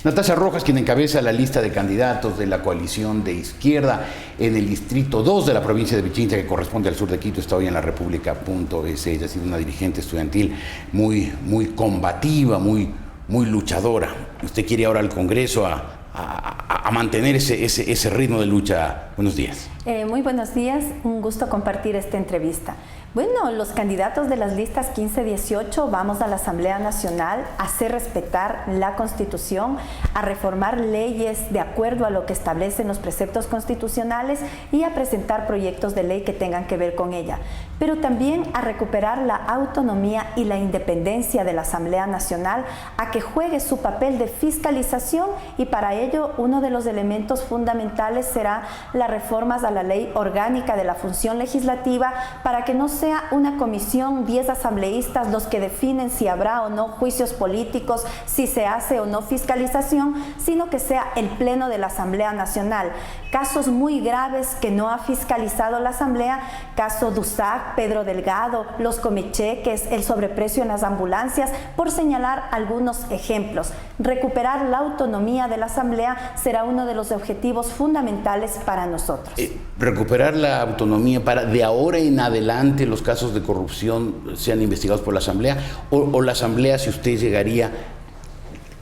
Natasha Rojas, quien encabeza la lista de candidatos de la coalición de izquierda en el distrito 2 de la provincia de Pichincha, que corresponde al sur de Quito, está hoy en la República.es. Ella ha sido una dirigente estudiantil muy combativa, muy luchadora. Usted quiere ahora al Congreso a mantener ese ritmo de lucha. Buenos días. Muy buenos días, un gusto compartir esta entrevista. Bueno, los candidatos de las listas 15-18 vamos a la Asamblea Nacional a hacer respetar la Constitución, a reformar leyes de acuerdo a lo que establecen los preceptos constitucionales y a presentar proyectos de ley que tengan que ver con ella, pero también a recuperar la autonomía y la independencia de la Asamblea Nacional, a que juegue su papel de fiscalización, y para ello uno de los elementos fundamentales será las reformas a la Ley Orgánica de la Función Legislativa, para que no sea una comisión, 10 asambleístas los que definen si habrá o no juicios políticos, si se hace o no fiscalización, sino que sea el Pleno de la Asamblea Nacional. Casos muy graves que no ha fiscalizado la Asamblea, caso Dusac, Pedro Delgado, los comicheques, el sobreprecio en las ambulancias, por señalar algunos ejemplos. Recuperar la autonomía de la Asamblea será uno de los objetivos fundamentales para nosotros. Recuperar la autonomía para de ahora en adelante los casos de corrupción sean investigados por la Asamblea, o la Asamblea, si usted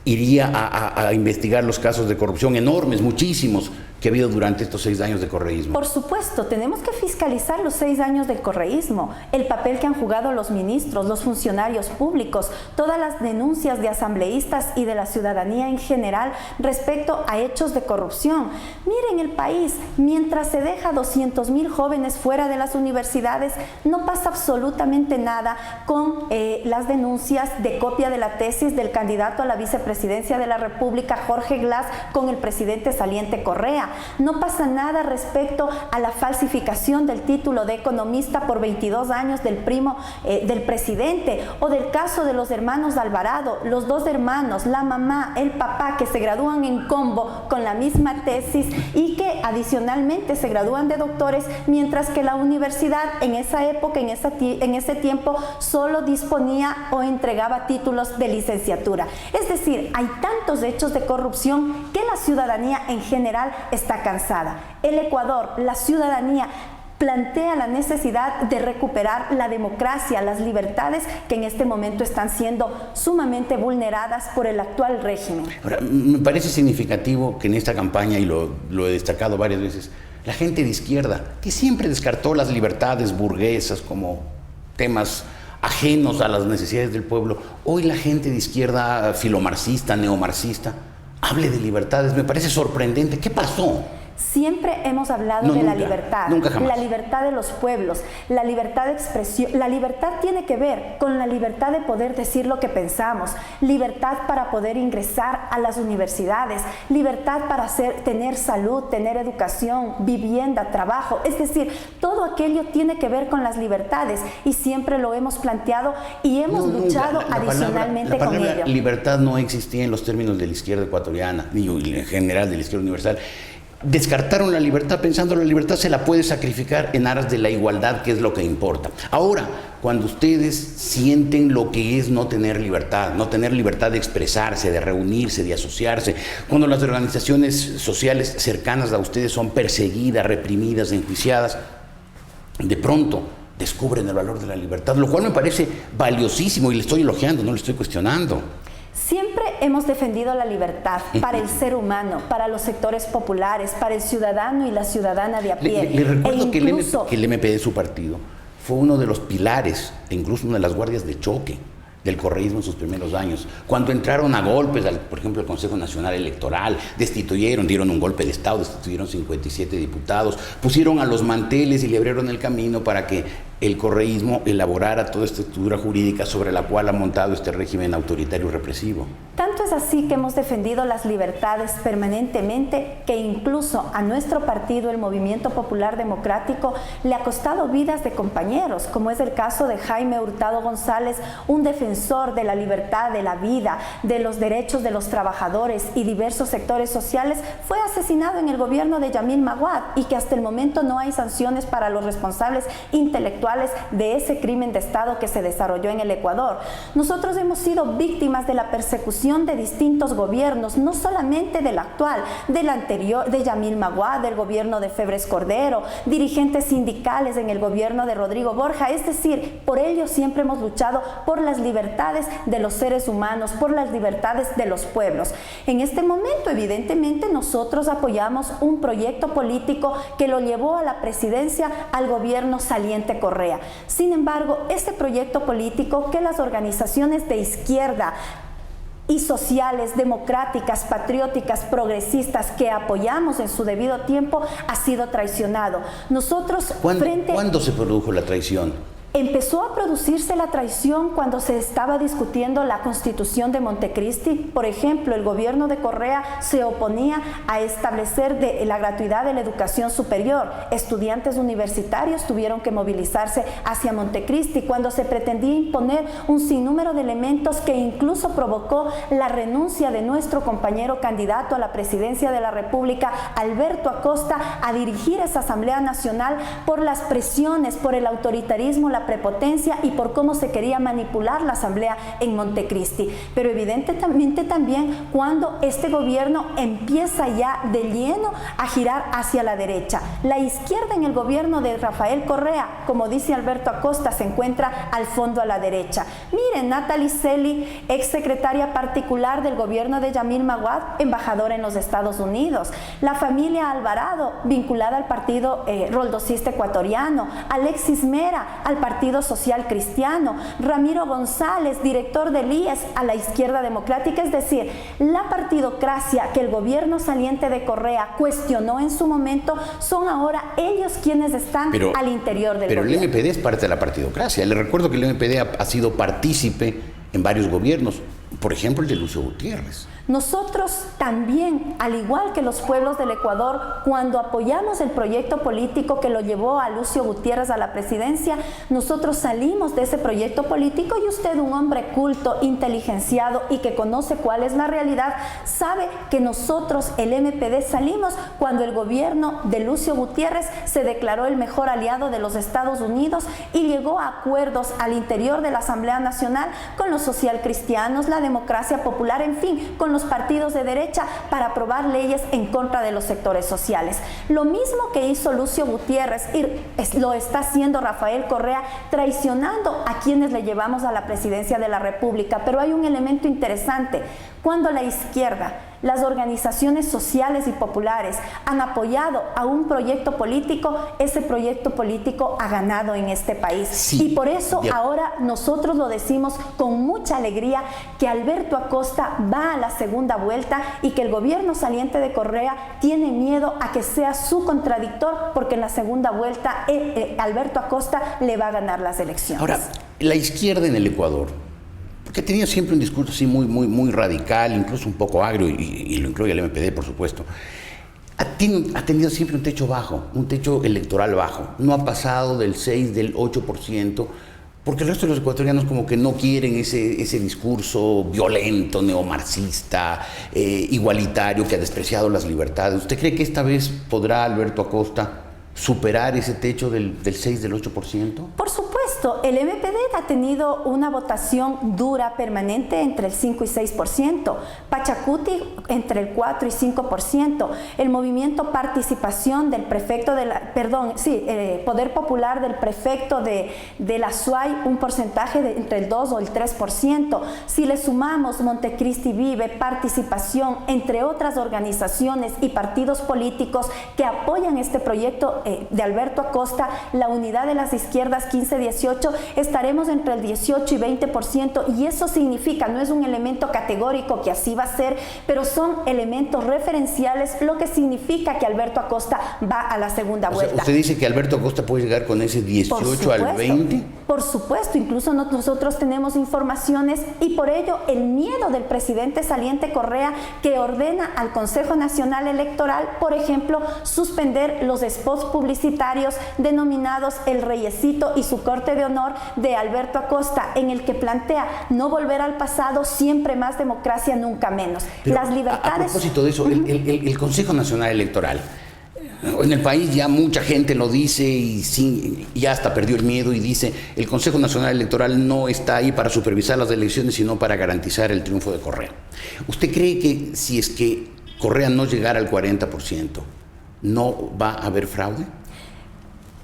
iría a investigar los casos de corrupción enormes, muchísimos, que ha habido durante estos 6 años de correísmo. Por supuesto, tenemos que fiscalizar los 6 años del correísmo, el papel que han jugado los ministros, los funcionarios públicos, todas las denuncias de asambleístas y de la ciudadanía en general respecto a hechos de corrupción. Miren el país, mientras se deja 200.000 jóvenes fuera de las universidades, no pasa absolutamente nada con las denuncias de copia de la tesis del candidato a la vicepresidencia de la República, Jorge Glass, con el presidente saliente Correa. No pasa nada respecto a la falsificación del título de economista por 22 años del primo del presidente, o del caso de los hermanos Alvarado, los 2 hermanos, la mamá, el papá, que se gradúan en combo con la misma tesis y que adicionalmente se gradúan de doctores, mientras que la universidad en esa época, en ese tiempo, solo disponía o entregaba títulos de licenciatura. Es decir, hay tantos hechos de corrupción que la ciudadanía en general está cansada. El Ecuador, la ciudadanía, plantea la necesidad de recuperar la democracia, las libertades que en este momento están siendo sumamente vulneradas por el actual régimen. Ahora, me parece significativo que en esta campaña, y lo he destacado varias veces, la gente de izquierda, que siempre descartó las libertades burguesas como temas ajenos a las necesidades del pueblo, hoy la gente de izquierda filomarxista, neomarxista, hable de libertades. Me parece sorprendente. ¿Qué pasó? Siempre hemos hablado de la libertad, la libertad de los pueblos, la libertad de expresión. La libertad tiene que ver con la libertad de poder decir lo que pensamos, libertad para poder ingresar a las universidades, libertad para tener salud, tener educación, vivienda, trabajo. Es decir, todo aquello tiene que ver con las libertades, y siempre lo hemos planteado y hemos luchado adicionalmente con ello. La palabra libertad no existía en los términos de la izquierda ecuatoriana, ni en general de la izquierda universal. Descartaron la libertad pensando que la libertad se la puede sacrificar en aras de la igualdad, que es lo que importa. Ahora, cuando ustedes sienten lo que es no tener libertad de expresarse, de reunirse, de asociarse, cuando las organizaciones sociales cercanas a ustedes son perseguidas, reprimidas, enjuiciadas, de pronto descubren el valor de la libertad, lo cual me parece valiosísimo, y le estoy elogiando, no le estoy cuestionando. Siempre hemos defendido la libertad para el ser humano, para los sectores populares, para el ciudadano y la ciudadana de a pie. Le recuerdo que el MP de su partido fue uno de los pilares, e incluso una de las guardias de choque del correísmo en sus primeros años. Cuando entraron a golpes, por ejemplo, al Consejo Nacional Electoral, dieron un golpe de Estado, destituyeron 57 diputados, pusieron a los manteles y le abrieron el camino para que el correísmo elaborara toda esta estructura jurídica sobre la cual ha montado este régimen autoritario y represivo. Tanto es así que hemos defendido las libertades permanentemente, que incluso a nuestro partido, el Movimiento Popular Democrático, le ha costado vidas de compañeros, como es el caso de Jaime Hurtado González, un defensor de la libertad, de la vida, de los derechos de los trabajadores y diversos sectores sociales. Fue asesinado en el gobierno de Yamil Maguad, y que hasta el momento no hay sanciones para los responsables intelectuales de ese crimen de Estado que se desarrolló en el Ecuador. Nosotros hemos sido víctimas de la persecución de distintos gobiernos, no solamente del actual, del anterior, de Yamil Maguad, del gobierno de Febres Cordero, dirigentes sindicales en el gobierno de Rodrigo Borja. Es decir, por ello siempre hemos luchado por las libertades de los seres humanos, por las libertades de los pueblos. En este momento, evidentemente, nosotros apoyamos un proyecto político que lo llevó a la presidencia al gobierno saliente Correa. Sin embargo, este proyecto político que las organizaciones de izquierda y sociales, democráticas, patrióticas, progresistas que apoyamos en su debido tiempo ha sido traicionado. Nosotros ¿Cuándo se produjo la traición? Empezó a producirse la traición cuando se estaba discutiendo la Constitución de Montecristi. Por ejemplo, el gobierno de Correa se oponía a establecer la gratuidad de la educación superior. Estudiantes universitarios tuvieron que movilizarse hacia Montecristi cuando se pretendía imponer un sinnúmero de elementos que incluso provocó la renuncia de nuestro compañero candidato a la presidencia de la República, Alberto Acosta, a dirigir esa Asamblea Nacional por las presiones, por el autoritarismo, la prepotencia y por cómo se quería manipular la asamblea en Montecristi. Pero evidentemente también cuando este gobierno empieza ya de lleno a girar hacia la derecha. La izquierda en el gobierno de Rafael Correa, como dice Alberto Acosta, se encuentra al fondo a la derecha. Miren, Natalie Celi, ex secretaria particular del gobierno de Yamil Maguad, embajadora en los Estados Unidos. La familia Alvarado, vinculada al partido roldosista ecuatoriano. Alexis Mera, al Partido Social Cristiano, Ramiro González, director del IES, a la izquierda democrática. Es decir, la partidocracia que el gobierno saliente de Correa cuestionó en su momento, son ahora ellos quienes están al interior del gobierno. Pero el MPD es parte de la partidocracia. Le recuerdo que el MPD ha sido partícipe en varios gobiernos, por ejemplo el de Lucio Gutiérrez. Nosotros también, al igual que los pueblos del Ecuador, cuando apoyamos el proyecto político que lo llevó a Lucio Gutiérrez a la presidencia, nosotros salimos de ese proyecto político y usted, un hombre culto, inteligenciado y que conoce cuál es la realidad, sabe que nosotros, el MPD, salimos cuando el gobierno de Lucio Gutiérrez se declaró el mejor aliado de los Estados Unidos y llegó a acuerdos al interior de la Asamblea Nacional con los socialcristianos, la democracia popular, en fin, con los partidos de derecha para aprobar leyes en contra de los sectores sociales. Lo mismo que hizo Lucio Gutiérrez y lo está haciendo Rafael Correa, traicionando a quienes le llevamos a la presidencia de la República. Pero hay un elemento interesante. Cuando la izquierda, las organizaciones sociales y populares han apoyado a un proyecto político, ese proyecto político ha ganado en este país. Sí. Y por eso ahora nosotros lo decimos con mucha alegría, que Alberto Acosta va a la segunda vuelta y que el gobierno saliente de Correa tiene miedo a que sea su contradictor, porque en la segunda vuelta Alberto Acosta le va a ganar las elecciones. Ahora, la izquierda en el Ecuador, que tenía siempre un discurso así muy radical, incluso un poco agrio, y lo incluye el MPD, por supuesto, ha tenido siempre un techo bajo, un techo electoral bajo. No ha pasado del 6, del 8%, porque el resto de los ecuatorianos como que no quieren ese discurso violento, neomarxista, igualitario, que ha despreciado las libertades. ¿Usted cree que esta vez podrá Alberto Acosta superar ese techo del 6, del 8%? Por supuesto, el MPD ha tenido una votación dura permanente entre el 5 y 6%, Pachacuti entre el 4 y 5%, el movimiento Participación del prefecto de la, Poder Popular del prefecto de la SUAY, un porcentaje de entre el 2 o el 3%. Si le sumamos Montecristi Vive, Participación, entre otras organizaciones y partidos políticos que apoyan este proyecto de Alberto Acosta, la unidad de las izquierdas 15-18, estaremos entre el 18 y 20%, y eso significa, no es un elemento categórico que así va a ser, pero son elementos referenciales, lo que significa que Alberto Acosta va a la segunda vuelta. ¿Usted dice que Alberto Acosta puede llegar con ese 18 al 20? Por supuesto, incluso nosotros tenemos informaciones, y por ello el miedo del presidente saliente Correa, que ordena al Consejo Nacional Electoral, por ejemplo, suspender los spots publicitarios denominados El Reyesito y su corte de honor de Alberto Acosta, en el que plantea no volver al pasado, siempre más democracia, nunca menos. Pero las libertades... A propósito de eso, el Consejo Nacional Electoral En el país ya mucha gente lo dice y ya hasta perdió el miedo y dice, el Consejo Nacional Electoral no está ahí para supervisar las elecciones, sino para garantizar el triunfo de Correa. ¿Usted cree que si es que Correa no llegara al 40%, no va a haber fraude?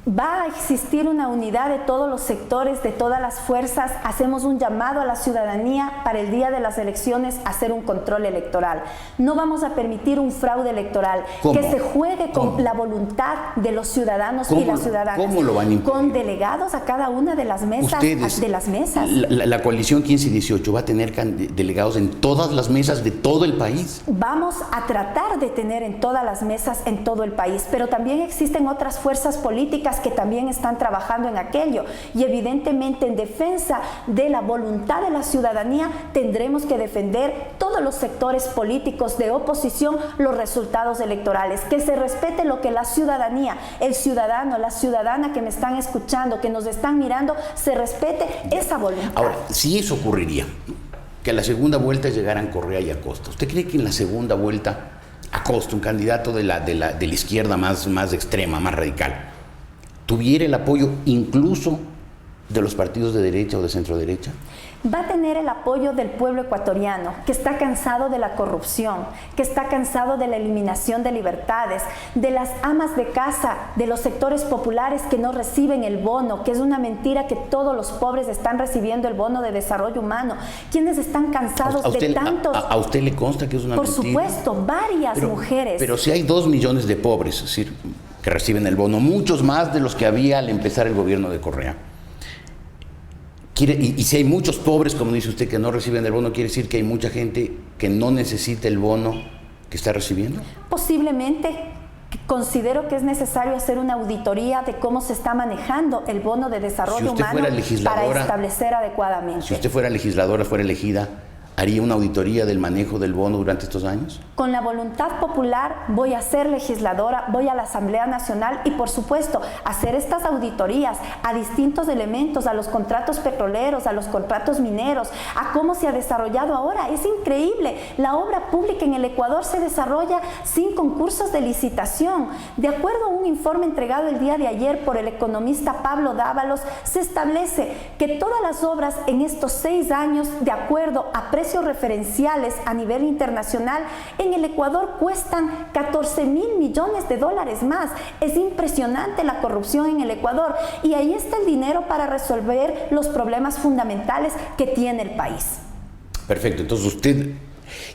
Va a existir una unidad de todos los sectores, de todas las fuerzas. Hacemos un llamado a la ciudadanía para el día de las elecciones a hacer un control electoral. No vamos a permitir un fraude electoral. ¿Cómo? Que se juegue con la voluntad de los ciudadanos y las ciudadanas. ¿Cómo lo van a impedir? Con delegados a cada una de las mesas. Ustedes, de las mesas. La coalición 15 y 18 va a tener delegados en todas las mesas de todo el país. Vamos a tratar de tener en todas las mesas en todo el país, pero también existen otras fuerzas políticas que también están trabajando en aquello y evidentemente en defensa de la voluntad de la ciudadanía tendremos que defender todos los sectores políticos de oposición los resultados electorales, que se respete lo que la ciudadanía, el ciudadano, la ciudadana que me están escuchando, que nos están mirando, se respete esa voluntad. Ahora, si eso ocurriría, que a la segunda vuelta llegaran Correa y Acosta, ¿usted cree que en la segunda vuelta Acosta, un candidato de la izquierda más extrema, más radical, tuviera el apoyo incluso de los partidos de derecha o de centro derecha? Va a tener el apoyo del pueblo ecuatoriano, que está cansado de la corrupción, que está cansado de la eliminación de libertades, de las amas de casa, de los sectores populares que no reciben el bono, que es una mentira que todos los pobres están recibiendo el bono de desarrollo humano. Quienes están cansados de tantos... ¿A usted le consta que es una mentira? Por supuesto, varias mujeres. Pero si hay 2 millones de pobres, es decir, que reciben el bono, muchos más de los que había al empezar el gobierno de Correa. Y si hay muchos pobres, como dice usted, que no reciben el bono, ¿quiere decir que hay mucha gente que no necesita el bono que está recibiendo? Posiblemente. Considero que es necesario hacer una auditoría de cómo se está manejando el bono de desarrollo humano para establecer adecuadamente. Si usted fuera legisladora, fuera elegida, ¿haría una auditoría del manejo del bono durante estos años? Con la voluntad popular voy a ser legisladora, voy a la Asamblea Nacional y por supuesto hacer estas auditorías a distintos elementos, a los contratos petroleros, a los contratos mineros, a cómo se ha desarrollado ahora. Es increíble, la obra pública en el Ecuador se desarrolla sin concursos de licitación. De acuerdo a un informe entregado el día de ayer por el economista Pablo Dávalos, se establece que todas las obras en estos 6 años, de acuerdo a precios referenciales a nivel internacional, en el Ecuador cuestan 14.000 millones de dólares más. Es impresionante la corrupción en el Ecuador y ahí está el dinero para resolver los problemas fundamentales que tiene el país. Perfecto, entonces usted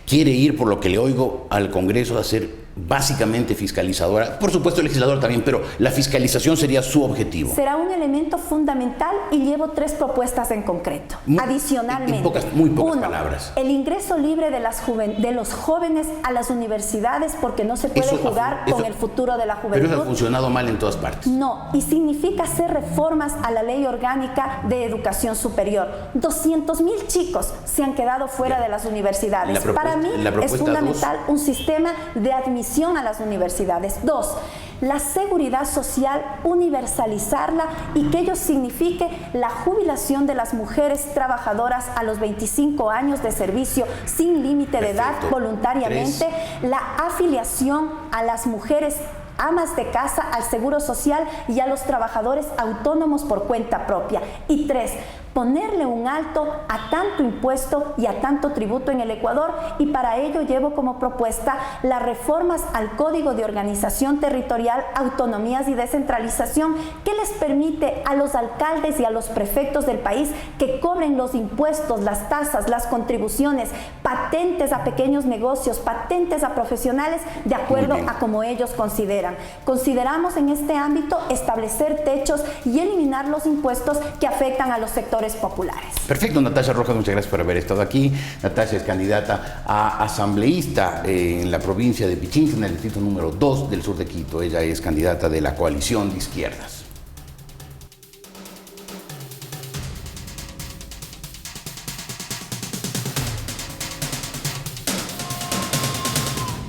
quiere ir, por lo que le oigo, al Congreso a hacer básicamente fiscalizadora, por supuesto legisladora también, pero la fiscalización sería su objetivo. Será un elemento fundamental y llevo 3 propuestas en concreto. Adicionalmente, muy pocas palabras. El ingreso libre de los jóvenes a las universidades, porque no se puede jugar con el futuro de la juventud. Pero eso ha funcionado mal en todas partes. No, y significa hacer reformas a la Ley Orgánica de Educación Superior. 200.000 chicos se han quedado fuera de las universidades. Para mí es fundamental un sistema de admisión a las universidades. 2, la seguridad social, universalizarla y que ello signifique la jubilación de las mujeres trabajadoras a los 25 años de servicio sin límite de edad voluntariamente. 3, la afiliación a las mujeres amas de casa al Seguro Social y a los trabajadores autónomos por cuenta propia. Y 3, ponerle un alto a tanto impuesto y a tanto tributo en el Ecuador, y para ello llevo como propuesta las reformas al Código de Organización Territorial, Autonomías y Descentralización, que les permite a los alcaldes y a los prefectos del país que cobren los impuestos, las tasas, las contribuciones, patentes a pequeños negocios, patentes a profesionales, de acuerdo a como ellos consideran. Consideramos en este ámbito establecer techos y eliminar los impuestos que afectan a los sectores populares. Perfecto, Natasha Rojas, muchas gracias por haber estado aquí. Natasha es candidata a asambleísta en la provincia de Pichincha, en el distrito número 2 del sur de Quito. Ella es candidata de la coalición de izquierdas.